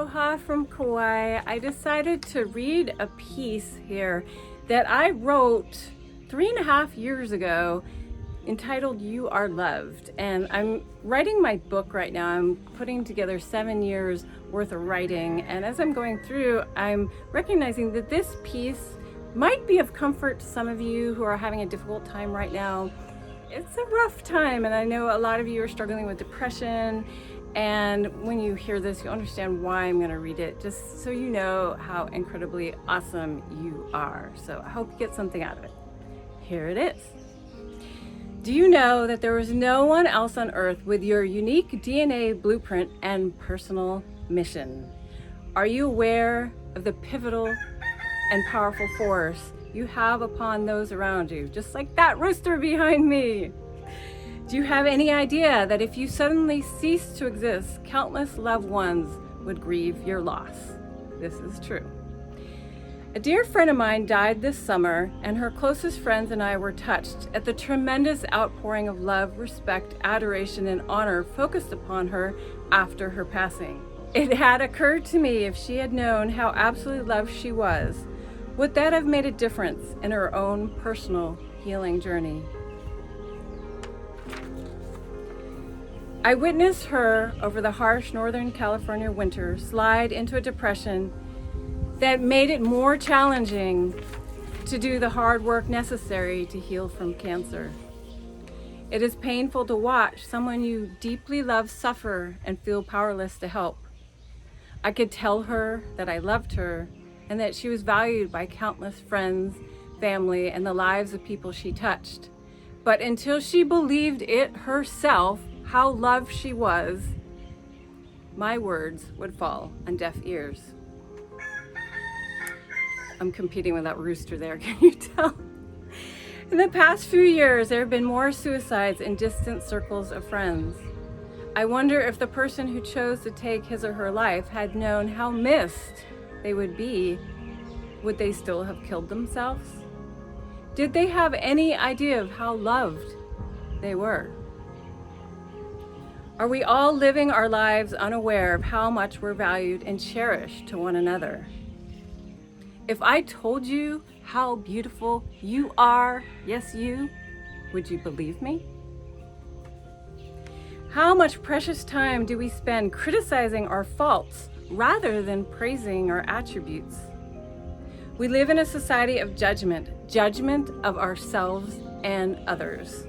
Aloha from Kaua'i. I decided to read a piece here that I wrote 3.5 years ago entitled You Are Loved. And I'm writing my book right now. I'm putting together 7 years worth of writing. And as I'm going through, I'm recognizing that this piece might be of comfort to some of you who are having a difficult time right now. It's a rough time, and I know a lot of you are struggling with depression. And when you hear this, you'll understand why I'm going to read it, just so you know how incredibly awesome you are. So I hope you get something out of it. Here it is. Do you know that there is no one else on earth with your unique DNA blueprint and personal mission? Are you aware of the pivotal and powerful force you have upon those around you, just like that rooster behind me? Do you have any idea that if you suddenly cease to exist, countless loved ones would grieve your loss? This is true. A dear friend of mine died this summer, and her closest friends and I were touched at the tremendous outpouring of love, respect, adoration, and honor focused upon her after her passing. It had occurred to me, if she had known how absolutely loved she was, would that have made a difference in her own personal healing journey? I witnessed her, over the harsh Northern California winter, slide into a depression that made it more challenging to do the hard work necessary to heal from cancer. It is painful to watch someone you deeply love suffer and feel powerless to help. I could tell her that I loved her and that she was valued by countless friends, family, and the lives of people she touched. But until she believed it herself, how loved she was, my words would fall on deaf ears. I'm competing with that rooster there, can you tell? In the past few years, there have been more suicides in distant circles of friends. I wonder if the person who chose to take his or her life had known how missed they would be, would they still have killed themselves? Did they have any idea of how loved they were? Are we all living our lives unaware of how much we're valued and cherished to one another? If I told you how beautiful you are, yes you, would you believe me? How much precious time do we spend criticizing our faults rather than praising our attributes? We live in a society of judgment of ourselves and others.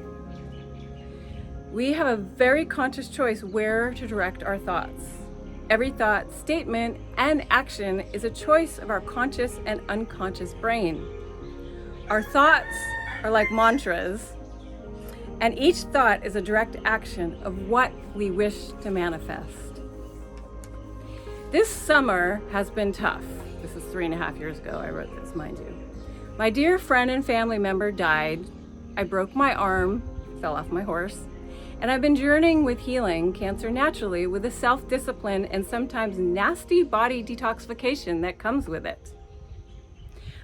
We have a very conscious choice where to direct our thoughts. Every thought, statement, and action is a choice of our conscious and unconscious brain. Our thoughts are like mantras, and each thought is a direct action of what we wish to manifest. This summer has been tough. This is 3.5 years ago I wrote this, mind you. My dear friend and family member died. I broke my arm, fell off my horse, and I've been journeying with healing cancer naturally with the self-discipline and sometimes nasty body detoxification that comes with it.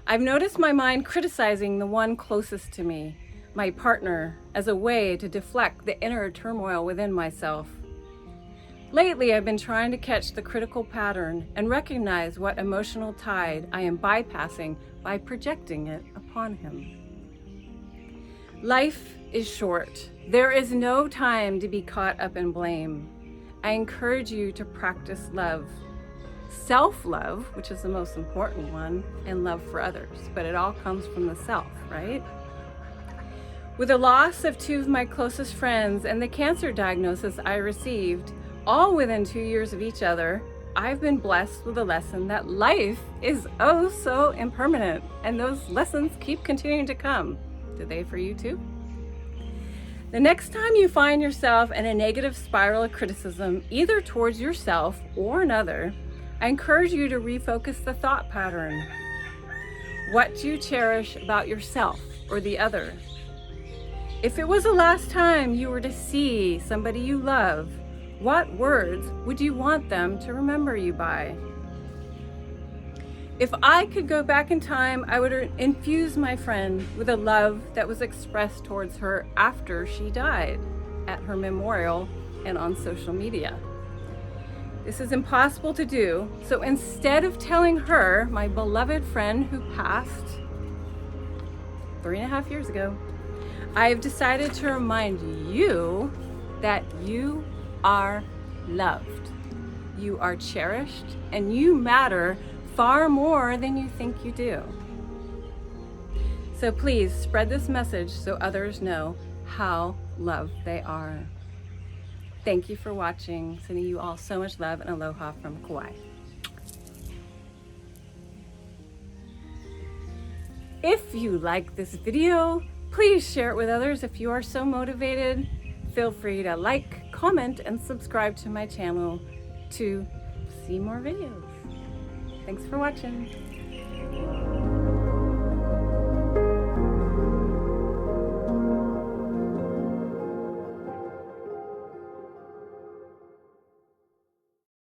I've noticed my mind criticizing the one closest to me, my partner, as a way to deflect the inner turmoil within myself. Lately, I've been trying to catch the critical pattern and recognize what emotional tide I am bypassing by projecting it upon him. Life is short. There is no time to be caught up in blame. I encourage you to practice love. Self-love, which is the most important one, and love for others. But it all comes from the self, right? With the loss of 2 of my closest friends and the cancer diagnosis I received, all within 2 years of each other, I've been blessed with a lesson that life is oh so impermanent, and those lessons keep continuing to come. Do they for you too? The next time you find yourself in a negative spiral of criticism, either towards yourself or another, I encourage you to refocus the thought pattern. What do you cherish about yourself or the other? If it was the last time you were to see somebody you love, what words would you want them to remember you by? If I could go back in time, I would infuse my friend with a love that was expressed towards her after she died, at her memorial and on social media. This is impossible to do. So instead of telling her, my beloved friend who passed 3.5 years ago, I've decided to remind you that you are loved. You are cherished, and you matter far more than you think you do. So please spread this message so others know how loved they are. Thank you for watching. Sending you all so much love and aloha from Kaua'i. If you like this video, please share it with others. If you are so motivated, feel free to like, comment, and subscribe to my channel to see more videos. Thanks for watching.